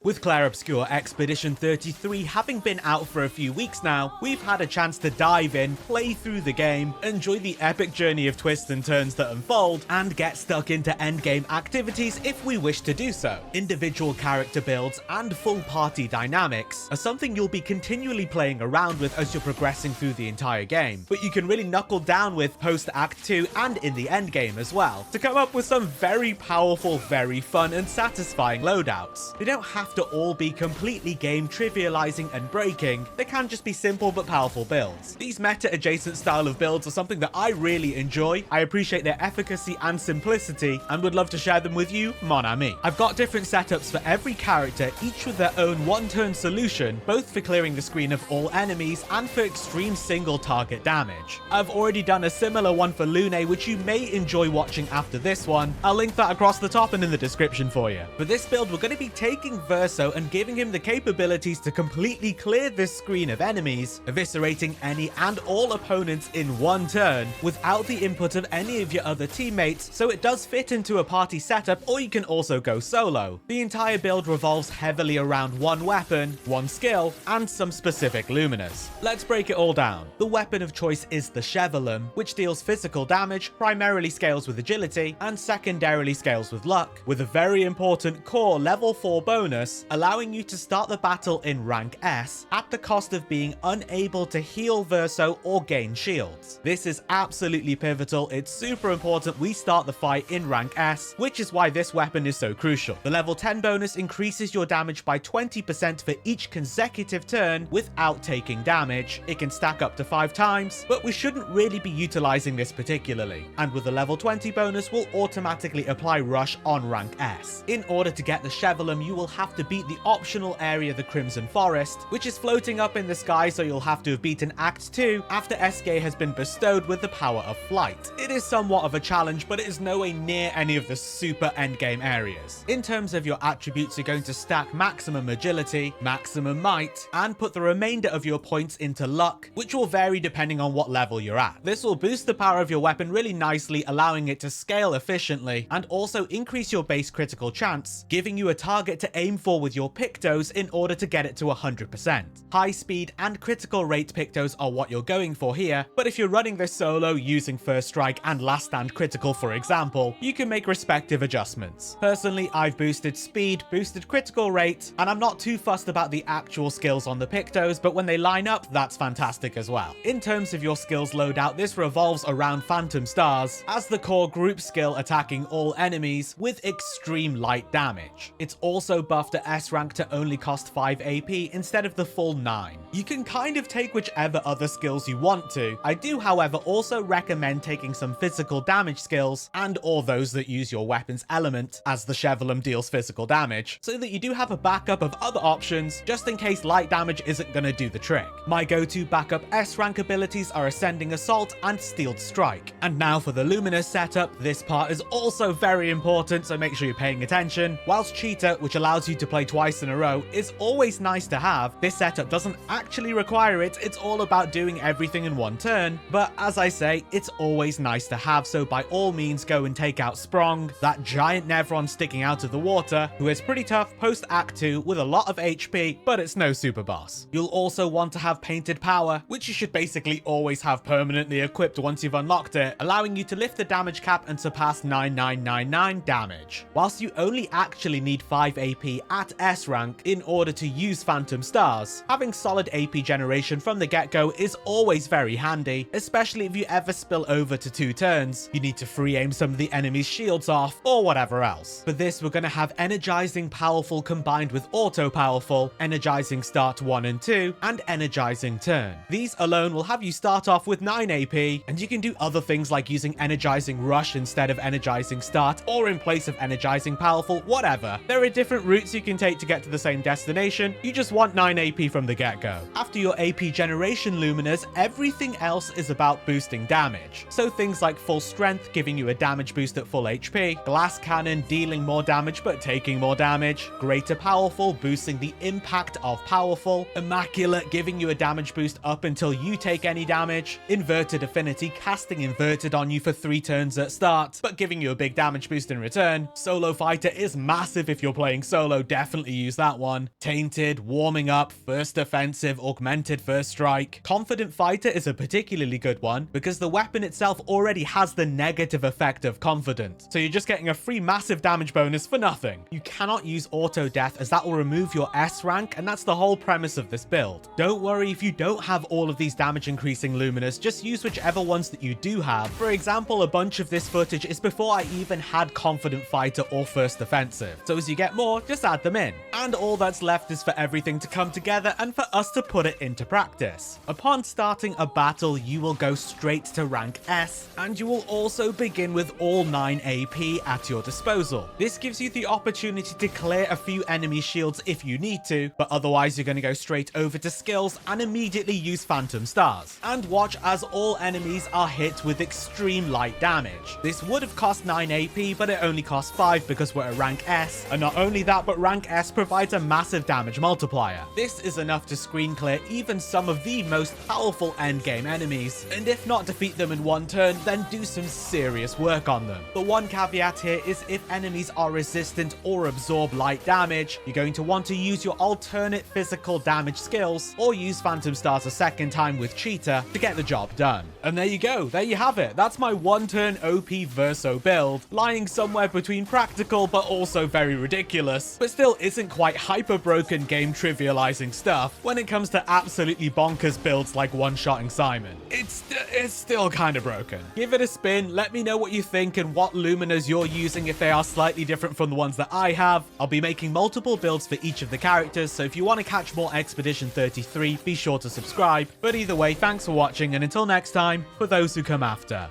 With Clair Obscur Expedition 33 having been out for a few weeks now, we've had a chance to dive in, play through the game, enjoy the epic journey of twists and turns that unfold, and get stuck into endgame activities if we wish to do so. Individual character builds and full party dynamics are something you'll be continually playing around with as you're progressing through the entire game, but you can really knuckle down with post Act 2 and in the endgame as well, to come up with some very powerful, very fun and satisfying loadouts. They don't have to all be completely game trivializing and breaking, they can just be simple but powerful builds. These meta-adjacent style of builds are something that I really enjoy, I appreciate their efficacy and simplicity, and would love to share them with you, mon ami. I've got different setups for every character, each with their own one-turn solution, both for clearing the screen of all enemies and for extreme single target damage. I've already done a similar one for Lune, which you may enjoy watching after this one. I'll link that across the top and in the description for you. For this build, we're going to be taking Verso and giving him the capabilities to completely clear this screen of enemies, eviscerating any and all opponents in one turn without the input of any of your other teammates, so it does fit into a party setup, or you can also go solo. The entire build revolves heavily around one weapon, one skill, and some specific luminous. Let's break it all down. The weapon of choice is the Sciel, which deals physical damage, primarily scales with agility, and secondarily scales with luck, with a very important core level 4 bonus, allowing you to start the battle in rank S at the cost of being unable to heal Verso or gain shields. This is absolutely pivotal, it's super important we start the fight in rank S, which is why this weapon is so crucial. The level 10 bonus increases your damage by 20% for each consecutive turn without taking damage. It can stack up to 5 times, but we shouldn't really be utilizing this particularly. And with the level 20 bonus, we'll automatically apply Rush on rank S. In order to get the Sciel, you will have to beat the optional area, the Crimson Forest, which is floating up in the sky, so you'll have to have beaten Act 2 after SK has been bestowed with the power of flight. It is somewhat of a challenge, but it is nowhere near any of the super endgame areas. In terms of your attributes, you're going to stack maximum agility, maximum might, and put the remainder of your points into luck, which will vary depending on what level you're at. This will boost the power of your weapon really nicely, allowing it to scale efficiently, and also increase your base critical chance, giving you a target to aim for with your pictos in order to get it to 100%. High speed and critical rate pictos are what you're going for here, but if you're running this solo using First Strike and Last Stand critical for example, you can make respective adjustments. Personally, I've boosted speed, boosted critical rate, and I'm not too fussed about the actual skills on the pictos, but when they line up, that's fantastic as well. In terms of your skills loadout, this revolves around Phantom Stars as the core group skill, attacking all enemies with extreme light damage. It's also buffed at S rank to only cost 5 AP instead of the full 9. You can kind of take whichever other skills you want to. I do, however, also recommend taking some physical damage skills and or those that use your weapon's element, as the Sciel deals physical damage, so that you do have a backup of other options just in case light damage isn't going to do the trick. My go-to backup S rank abilities are Ascending Assault and Steeled Strike. And now for the Luminous setup, this part is also very important, so make sure you're paying attention. Whilst Cheetah, which allows you to play twice in a row, is always nice to have, this setup doesn't actually require it, it's all about doing everything in one turn, but as I say, it's always nice to have, so by all means go and take out Sprong, that giant Nevron sticking out of the water, who is pretty tough post Act 2 with a lot of HP, but it's no super boss. You'll also want to have Painted Power, which you should basically always have permanently equipped once you've unlocked it, allowing you to lift the damage cap and surpass 9999 damage. Whilst you only actually need 5 AP at S rank in order to use Phantom Stars, having solid AP generation from the get-go is always very handy, especially if you ever spill over to 2 turns, you need to free aim some of the enemy's shields off, or whatever else. For this, we're going to have Energizing Powerful combined with Auto Powerful, Energizing Start 1 and 2, and Energizing Turn. These alone will have you start off with 9 AP, and you can do other things like using Energizing Rush instead of Energizing Start, or in place of Energizing Powerful, whatever. There are different routes you can take to get to the same destination, you just want 9 AP from the get-go. After your AP generation luminous, everything else is about boosting damage. So things like Full Strength, giving you a damage boost at full HP, Glass Cannon, dealing more damage but taking more damage, Greater Powerful, boosting the impact of Powerful, Immaculate, giving you a damage boost up until you take any damage, Inverted Affinity, casting Inverted on you for 3 turns at start, but giving you a big damage boost in return. Solo Fighter is massive if you're playing solo, definitely use that one. Tainted, Warming Up, First Offensive, Augmented First Strike. Confident Fighter is a particularly good one because the weapon itself already has the negative effect of Confident, so you're just getting a free massive damage bonus for nothing. You cannot use Auto Death as that will remove your S rank, and that's the whole premise of this build. Don't worry if you don't have all of these damage increasing Luminous, just use whichever ones that you do have. For example, a bunch of this footage is before I even had Confident Fighter or First Offensive, so as you get more, just add them in. And all that's left is for everything to come together and for us to put it into practice. Upon starting a battle, you will go straight to rank S, and you will also begin with all 9 AP at your disposal. This gives you the opportunity to clear a few enemy shields if you need to, but otherwise you're going to go straight over to skills and immediately use Phantom Stars. And watch as all enemies are hit with extreme light damage. This would have cost 9 AP, but it only costs 5 because we're at rank S, and not only that, but rank S provides a massive damage multiplier. This is enough to screen clear even some of the most powerful endgame enemies, and if not defeat them in one turn, then do some serious work on them. The one caveat here is if enemies are resistant or absorb light damage, you're going to want to use your alternate physical damage skills, or use Phantom Stars a second time with Cheetah to get the job done. And there you go, there you have it. That's my one-turn OP Verso build, lying somewhere between practical but also very ridiculous, but still isn't quite hyper-broken game trivializing stuff when it comes to absolutely bonkers builds like one-shotting Simon. It's still kind of broken. Give it a spin, let me know what you think and what Luminas you're using if they are slightly different from the ones that I have. I'll be making multiple builds for each of the characters, so if you want to catch more Expedition 33, be sure to subscribe. But either way, thanks for watching, and until next time, for those who come after.